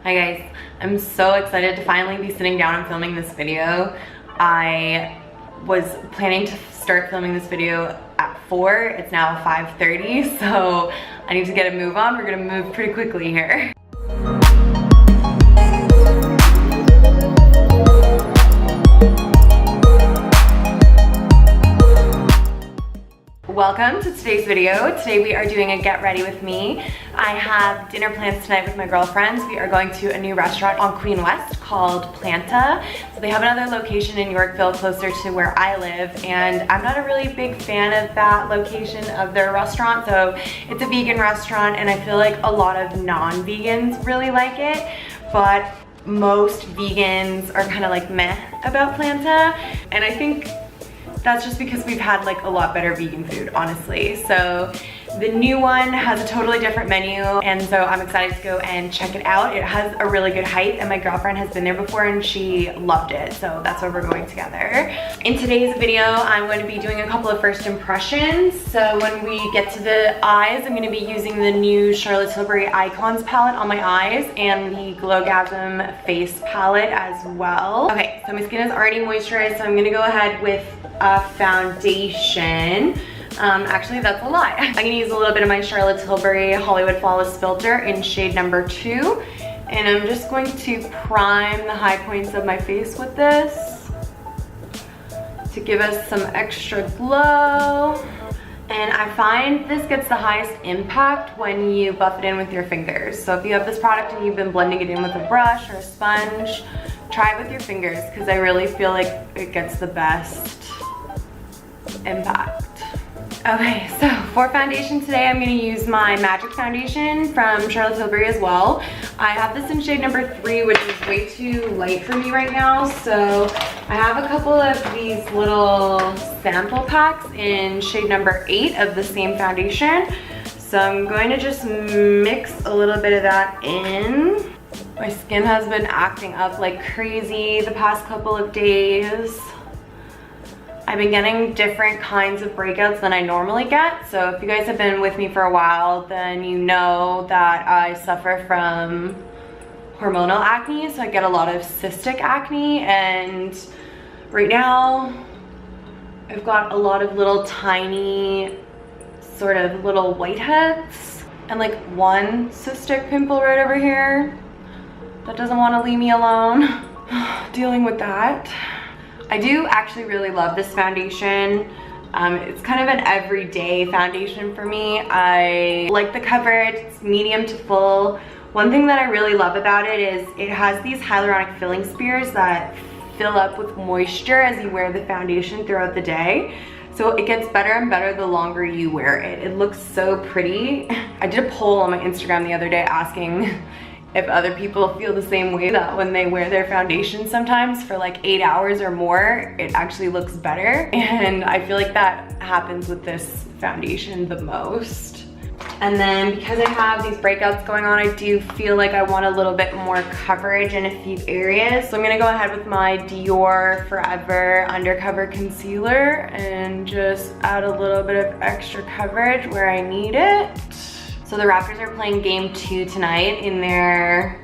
Hi guys, I'm so excited to finally be sitting down and filming this video. I was planning to start filming this video at 4, it's now 5:30, so I need to get a move on. We're gonna move pretty quickly here. Welcome to today's video. Today we are doing a get ready with me. I have dinner plans tonight with my girlfriends. We are going to a new restaurant on Queen West called Planta. So they have another location in Yorkville closer to where I live, and I'm not a really big fan of that location of their restaurant. So it's a vegan restaurant and I feel like a lot of non-vegans really like it, but most vegans are kind of like meh about Planta, and I think that's just because we've had like a lot better vegan food, honestly. So the new one has a totally different menu, and so I'm excited to go and check it out. It has a really good height, and my girlfriend has been there before and she loved it, so that's where we're going together. In today's video, I'm going to be doing a couple of first impressions. So when we get to the eyes, I'm going to be using the new Charlotte Tilbury Icons palette on my eyes and the Glowgasm face palette as well. Okay, so my skin is already moisturized, so I'm going to go ahead with a foundation. Actually, that's a lie. I'm gonna use a little bit of my Charlotte Tilbury Hollywood Flawless filter in shade number 2, and I'm just going to prime the high points of my face with this to give us some extra glow. And I find this gets the highest impact when you buff it in with your fingers. So if you have this product and you've been blending it in with a brush or a sponge, try it with your fingers, because I really feel like it gets the best impact. Okay, so for foundation today, I'm gonna use my Magic Foundation from Charlotte Tilbury as well. I have this in shade number 3, which is way too light for me right now. So I have a couple of these little sample packs in shade number 8 of the same foundation. So I'm going to just mix a little bit of that in. My skin has been acting up like crazy the past couple of days. I've been getting different kinds of breakouts than I normally get. So if you guys have been with me for a while, then you know that I suffer from hormonal acne. So I get a lot of cystic acne, and right now I've got a lot of little tiny sort of little whiteheads and like one cystic pimple right over here that doesn't want to leave me alone. Dealing with that. I do actually really love this foundation. It's kind of an everyday foundation for me. I like the coverage, it's medium to full. One thing that I really love about it is it has these hyaluronic filling spears that fill up with moisture as you wear the foundation throughout the day. So it gets better and better the longer you wear it. It looks so pretty. I did a poll on my Instagram the other day asking if other people feel the same way, that when they wear their foundation sometimes for like 8 hours or more, it actually looks better. And I feel like that happens with this foundation the most. And then because I have these breakouts going on, I do feel like I want a little bit more coverage in a few areas. So I'm gonna go ahead with my Dior Forever Undercover Concealer and just add a little bit of extra coverage where I need it. So the Raptors are playing game 2 tonight in their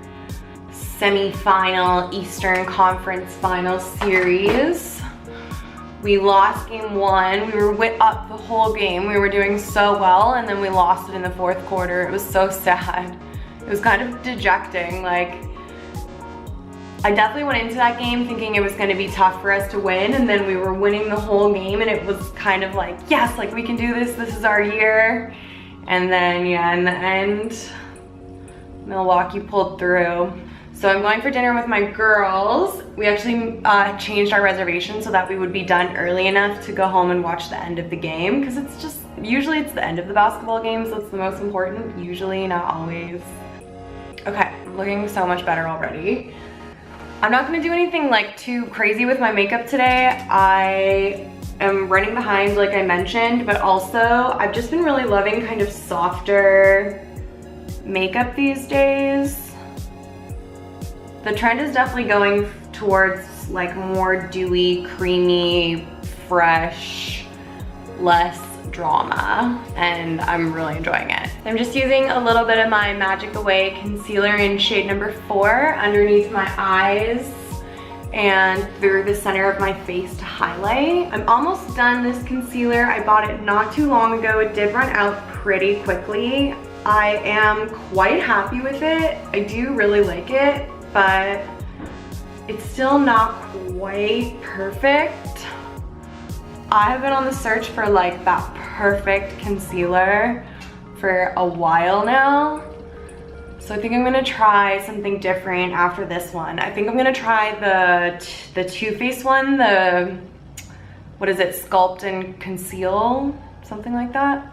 semi-final Eastern Conference Final Series. We lost game 1. We were up the whole game. We were doing so well, and then we lost it in the 4th quarter. It was so sad. It was kind of dejecting. Like, I definitely went into that game thinking it was going to be tough for us to win, and then we were winning the whole game, and it was kind of like, yes, like we can do this. This is our year. And then, yeah, in the end, Milwaukee pulled through. So I'm going for dinner with my girls. We actually changed our reservation so that we would be done early enough to go home and watch the end of the game, because it's just, usually it's the end of the basketball game, so it's the most important, usually, not always. Okay, I'm looking so much better already. I'm not gonna do anything like too crazy with my makeup today. I'm running behind, like I mentioned, but also I've just been really loving kind of softer makeup these days. The trend is definitely going towards like more dewy, creamy, fresh, less drama, and I'm really enjoying it. I'm just using a little bit of my Magic Away concealer in shade number 4 underneath my eyes and through the center of my face to highlight. I'm almost done this concealer. I bought it not too long ago. It did run out pretty quickly. I am quite happy with it. I do really like it, but it's still not quite perfect. I have been on the search for like that perfect concealer for a while now. So I think I'm gonna try something different after this one. I think I'm gonna try the Too Faced one, what is it, Sculpt and Conceal, something like that.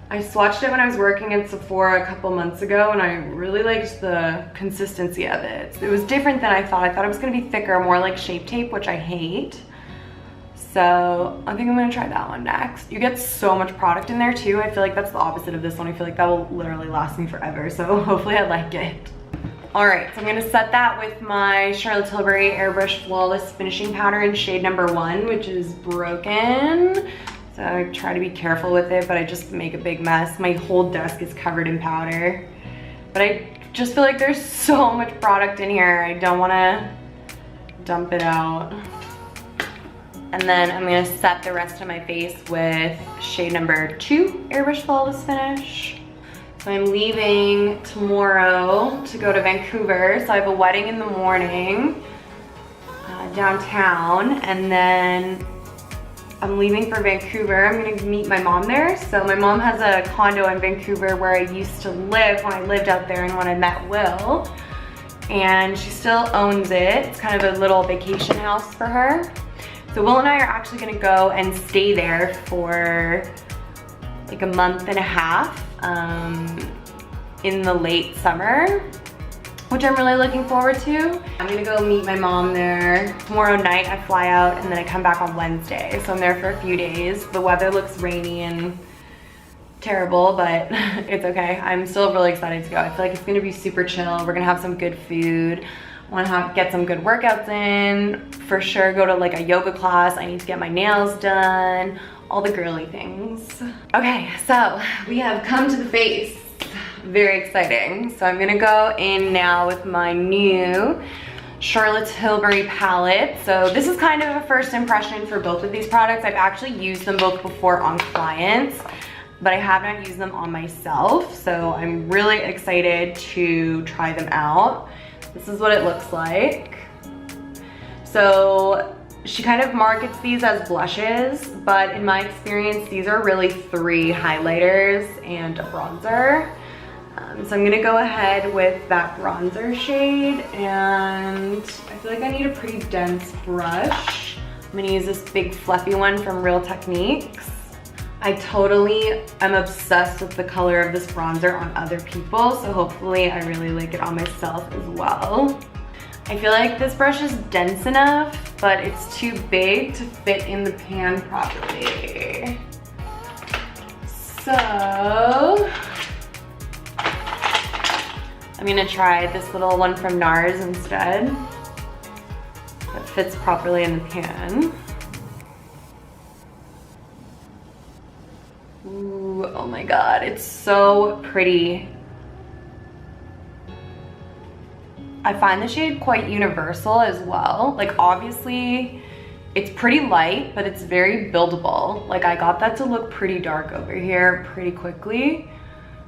I swatched it when I was working at Sephora a couple months ago and I really liked the consistency of it. It was different than I thought. I thought it was gonna be thicker, more like Shape Tape, which I hate. So I think I'm gonna try that one next. You get so much product in there too. I feel like that's the opposite of this one. I feel like that will literally last me forever. So hopefully I like it. All right, so I'm gonna set that with my Charlotte Tilbury Airbrush Flawless Finishing Powder in shade number 1, which is broken. So I try to be careful with it, but I just make a big mess. My whole desk is covered in powder. But I just feel like there's so much product in here. I don't wanna dump it out. And then I'm gonna set the rest of my face with shade number 2 Airbrush Flawless Finish. So I'm leaving tomorrow to go to Vancouver. So I have a wedding in the morning downtown, and then I'm leaving for Vancouver. I'm gonna meet my mom there. So my mom has a condo in Vancouver where I used to live when I lived out there and when I met Will. And she still owns it. It's kind of a little vacation house for her. So Will and I are actually gonna go and stay there for like a month and a half in the late summer, which I'm really looking forward to. I'm gonna go meet my mom there. Tomorrow night I fly out and then I come back on Wednesday. So I'm there for a few days. The weather looks rainy and terrible, but it's okay. I'm still really excited to go. I feel like it's gonna be super chill. We're gonna have some good food. I want to get some good workouts in, for sure go to like a yoga class. I need to get my nails done, all the girly things. Okay, so we have come to the face. Very exciting. So I'm gonna go in now with my new Charlotte Tilbury palette. So this is kind of a first impression for both of these products. I've actually used them both before on clients, but I have not used them on myself. So I'm really excited to try them out. This is what it looks like. So she kind of markets these as blushes, but in my experience, these are really 3 highlighters and a bronzer. So I'm gonna go ahead with that bronzer shade, and I feel like I need a pretty dense brush. I'm gonna use this big fluffy one from Real Techniques. I totally am obsessed with the color of this bronzer on other people, so hopefully I really like it on myself as well. I feel like this brush is dense enough, but it's too big to fit in the pan properly. So I'm gonna try this little one from NARS instead. That fits properly in the pan. Ooh, oh my God, it's so pretty. I find the shade quite universal as well. Like obviously it's pretty light, but it's very buildable. Like I got that to look pretty dark over here pretty quickly.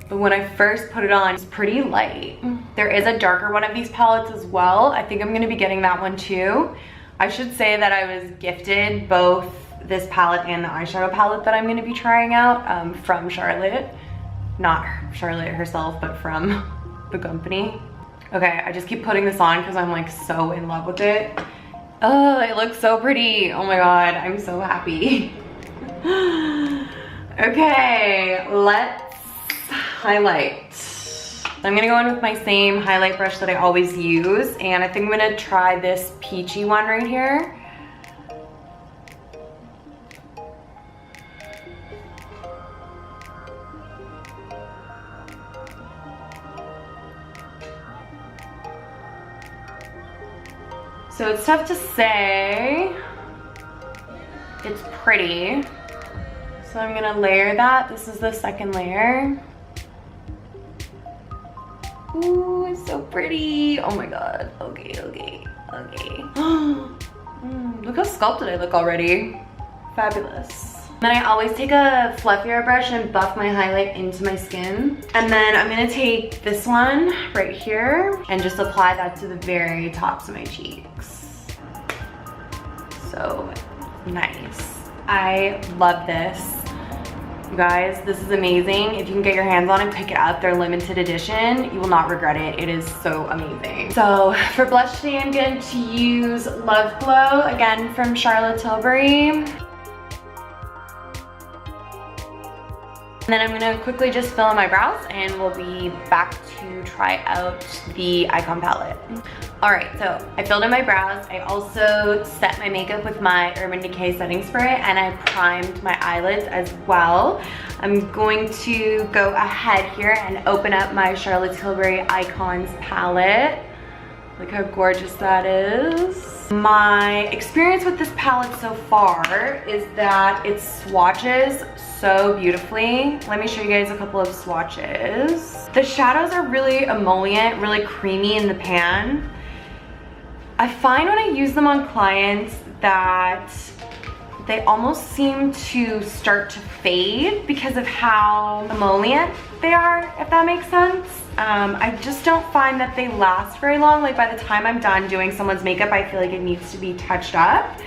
But when I first put it on, it's pretty light. There is a darker one of these palettes as well. I think I'm gonna be getting that one too. I should say that I was gifted both this palette and the eyeshadow palette that I'm gonna be trying out from Charlotte. Not Charlotte herself, but from the company. Okay, I just keep putting this on because I'm like so in love with it. Oh, it looks so pretty. Oh my God, I'm so happy. Okay, let's highlight. I'm gonna go in with my same highlight brush that I always use, and I think I'm gonna try this peachy one right here. So it's tough to say. It's pretty. So I'm gonna layer that. This is the second layer. Ooh, it's so pretty. Oh my God. Okay. Look how sculpted I look already. Fabulous. Then I always take a fluffier brush and buff my highlight into my skin. And then I'm gonna take this one right here and just apply that to the very tops of my cheeks. So nice. I love this. You guys, this is amazing. If you can get your hands on it, pick it up. They're limited edition. You will not regret it. It is so amazing. So for blush today, I'm going to use Love Glow, again from Charlotte Tilbury. And then I'm gonna quickly just fill in my brows and we'll be back to try out the Icon palette. All right, so I filled in my brows. I also set my makeup with my Urban Decay setting spray and I primed my eyelids as well. I'm going to go ahead here and open up my Charlotte Tilbury Icons palette. Look how gorgeous that is. My experience with this palette so far is that it swatches so beautifully. Let me show you guys a couple of swatches. The shadows are really emollient, really creamy in the pan. I find when I use them on clients that they almost seem to start to fade because of how emollient they are, if that makes sense. I just don't find that they last very long. Like by the time I'm done doing someone's makeup, I feel like it needs to be touched up.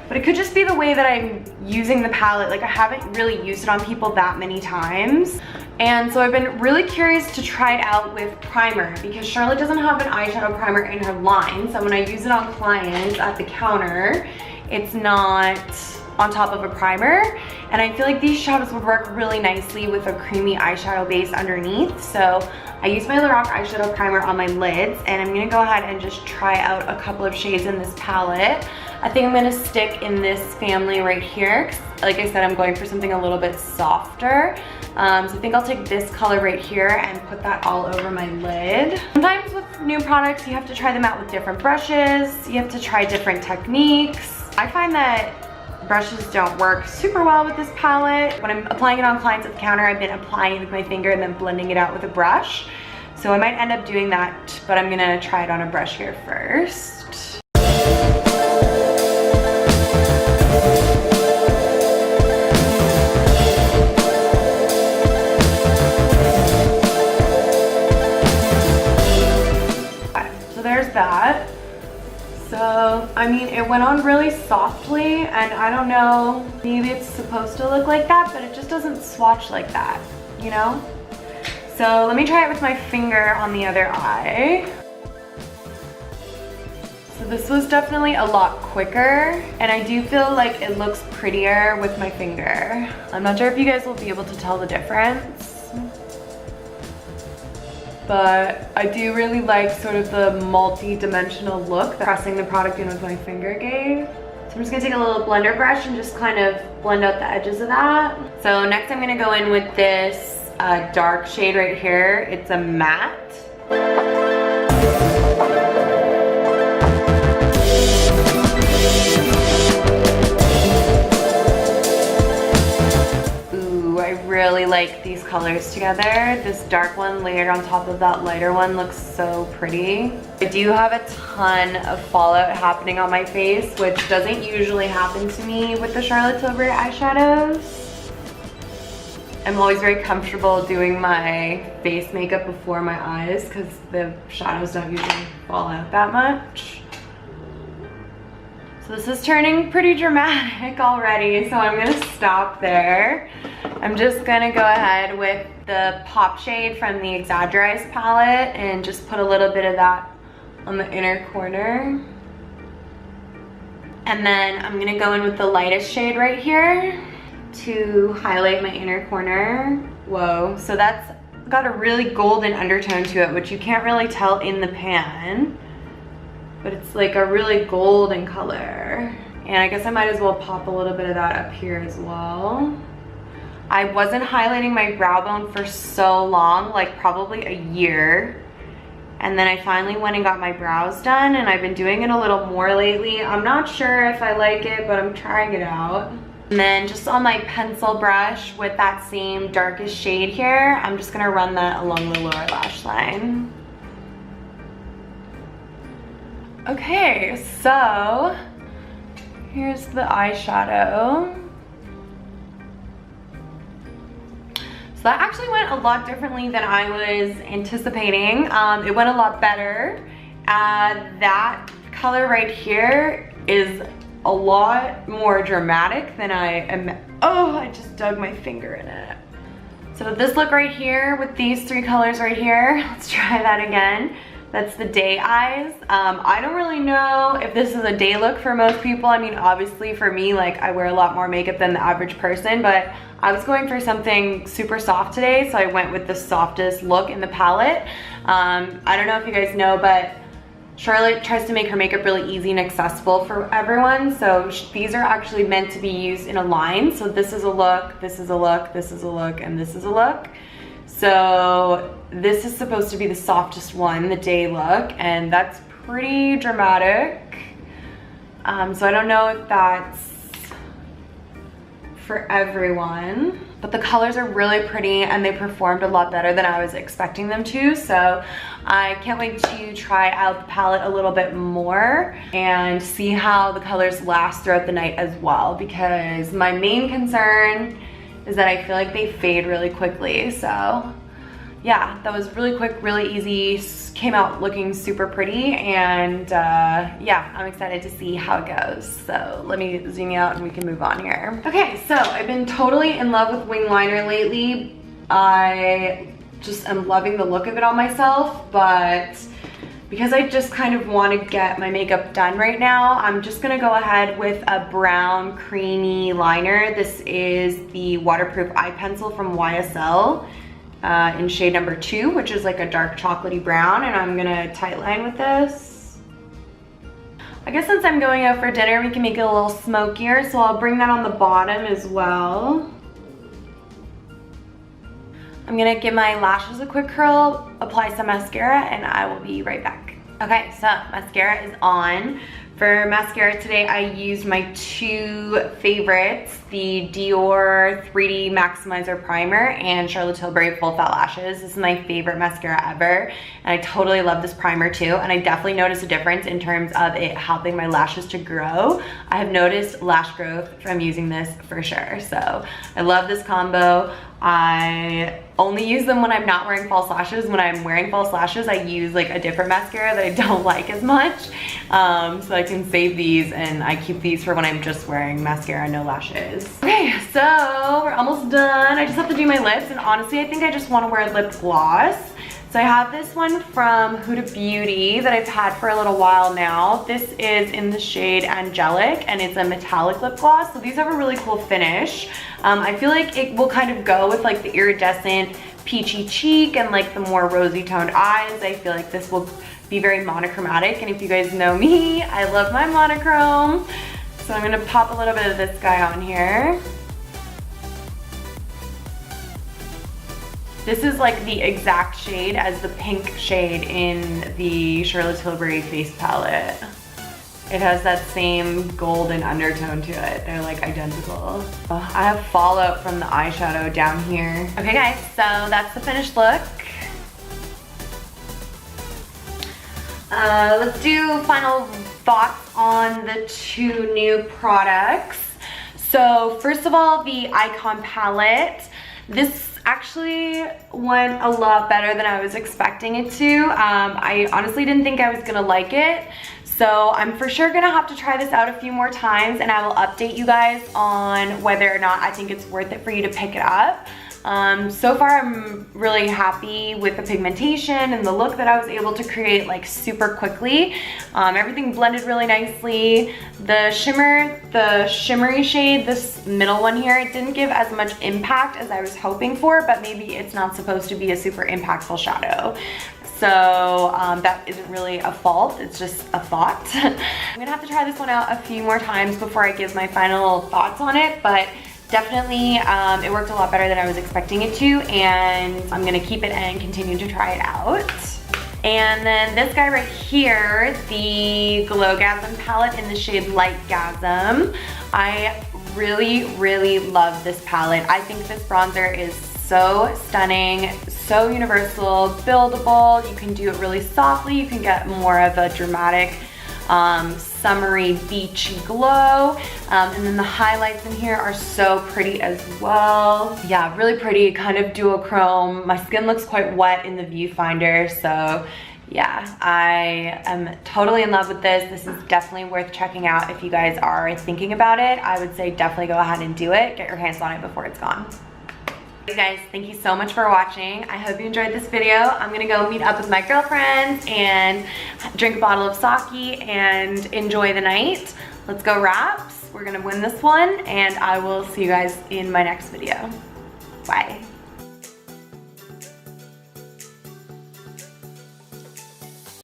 But it could just be the way that I'm using the palette. Like I haven't really used it on people that many times. And so I've been really curious to try it out with primer because Charlotte doesn't have an eyeshadow primer in her line. So when I use it on clients at the counter, it's not on top of a primer. And I feel like these shadows would work really nicely with a creamy eyeshadow base underneath. So I use my Lorac eyeshadow primer on my lids and I'm gonna go ahead and just try out a couple of shades in this palette. I think I'm gonna stick in this family right here. Like I said, I'm going for something a little bit softer. So I think I'll take this color right here and put that all over my lid. Sometimes with new products, you have to try them out with different brushes. You have to try different techniques. I find that brushes don't work super well with this palette. When I'm applying it on clients at the counter, I've been applying it with my finger and then blending it out with a brush. So I might end up doing that, but I'm gonna try it on a brush here first. So there's that. So, I mean, it went on really softly, and I don't know, maybe it's supposed to look like that, but it just doesn't swatch like that, you know? So let me try it with my finger on the other eye. So this was definitely a lot quicker, and I do feel like it looks prettier with my finger. I'm not sure if you guys will be able to tell the difference, but I do really like sort of the multi-dimensional look that pressing the product in with my finger gave. So I'm just gonna take a little blender brush and just kind of blend out the edges of that. So next I'm gonna go in with this dark shade right here. It's a matte. I really like these colors together. This dark one layered on top of that lighter one looks so pretty. I do have a ton of fallout happening on my face, which doesn't usually happen to me with the Charlotte Tilbury eyeshadows. I'm always very comfortable doing my face makeup before my eyes because the shadows don't usually fall out that much. So this is turning pretty dramatic already, so I'm gonna stop there. I'm just gonna go ahead with the Pop shade from the Exaggerize palette and just put a little bit of that on the inner corner. And then I'm gonna go in with the lightest shade right here to highlight my inner corner. Whoa, so that's got a really golden undertone to it, which you can't really tell in the pan, but it's like a really golden color. And I guess I might as well pop a little bit of that up here as well. I wasn't highlighting my brow bone for so long, like probably a year. And then I finally went and got my brows done, and I've been doing it a little more lately. I'm not sure if I like it, but I'm trying it out. And then just on my pencil brush with that same darkest shade here, I'm just gonna run that along the lower lash line. Okay, so here's the eyeshadow. So that actually went a lot differently than I was anticipating. It went a lot better. That color right here is a lot more dramatic than I just dug my finger in it. So this look right here with these three colors right here, let's try that again. That's the day eyes. I don't really know if this is a day look for most people. I mean, obviously for me, like I wear a lot more makeup than the average person, but I was going for something super soft today, so I went with the softest look in the palette. I don't know if you guys know, but Charlotte tries to make her makeup really easy and accessible for everyone. So these are actually meant to be used in a line. So this is a look, this is a look, this is a look, and this is a look. So this is supposed to be the softest one, the day look, and that's pretty dramatic. So I don't know if that's for everyone, but the colors are really pretty and they performed a lot better than I was expecting them to. So I can't wait to try out the palette a little bit more and see how the colors last throughout the night as well, because my main concern is that I feel like they fade really quickly. So yeah, that was really quick, really easy, came out looking super pretty, and yeah, I'm excited to see how it goes. So let me zoom you out and we can move on here. Okay, so I've been totally in love with wing liner lately. I just am loving the look of it on myself, but because I just kind of want to get my makeup done right now, I'm just gonna go ahead with a brown creamy liner. This is the waterproof eye pencil from YSL in shade number 2, which is like a dark chocolatey brown, and I'm gonna tight line with this. I guess since I'm going out for dinner, we can make it a little smokier, so I'll bring that on the bottom as well. I'm gonna give my lashes a quick curl, apply some mascara, and I will be right back. Okay, so mascara is on. For mascara today, I used my two favorites, the Dior 3D Maximizer Primer and Charlotte Tilbury Full Fat Lashes. This is my favorite mascara ever, and I totally love this primer too, and I definitely noticed a difference in terms of it helping my lashes to grow. I have noticed lash growth from using this for sure, so I love this combo. I only use them when I'm not wearing false lashes. When I'm wearing false lashes, I use like a different mascara that I don't like as much. So I can save these, and I keep these for when I'm just wearing mascara, no lashes. Okay, so we're almost done. I just have to do my lips, and honestly, I think I just want to wear lip gloss. So I have this one from Huda Beauty that I've had for a little while now. This is in the shade Angelic, and it's a metallic lip gloss. So these have a really cool finish. I feel like it will kind of go with like the iridescent peachy cheek and like the more rosy toned eyes. I feel like this will be very monochromatic, and if you guys know me, I love my monochrome. So I'm gonna pop a little bit of this guy on here. This is like the exact shade as the pink shade in the Charlotte Tilbury face palette. It has that same golden undertone to it. They're like identical. Oh, I have fallout from the eyeshadow down here. Okay guys, so that's the finished look. Let's do final thoughts on the two new products. So first of all, the Icon palette. This actually went a lot better than I was expecting it to. I honestly didn't think I was gonna like it. So I'm for sure gonna have to try this out a few more times, and I will update you guys on whether or not I think it's worth it for you to pick it up. So far I'm really happy with the pigmentation and the look that I was able to create like super quickly. Everything blended really nicely. The shimmer, the shimmery shade, this middle one here, it didn't give as much impact as I was hoping for, but maybe it's not supposed to be a super impactful shadow. So that isn't really a fault, it's just a thought. I'm gonna have to try this one out a few more times before I give my final thoughts on it, but definitely it worked a lot better than I was expecting it to, and I'm gonna keep it and continue to try it out. And then this guy right here, the Glowgasm palette in the shade Lightgasm. I really, really love this palette. I think this bronzer is so stunning, so universal, buildable. You can do it really softly. You can get more of a dramatic summery beachy glow. And then the highlights in here are so pretty as well. Yeah, really pretty, kind of duochrome. My skin looks quite wet in the viewfinder, so yeah, I am totally in love with this. This is definitely worth checking out if you guys are thinking about it. I would say definitely go ahead and do it. Get your hands on it before it's gone. Hey guys, thank you so much for watching. I hope you enjoyed this video. I'm gonna go meet up with my girlfriends and drink a bottle of sake and enjoy the night. Let's go Raps. We're gonna win this one, and I will see you guys in my next video. Bye.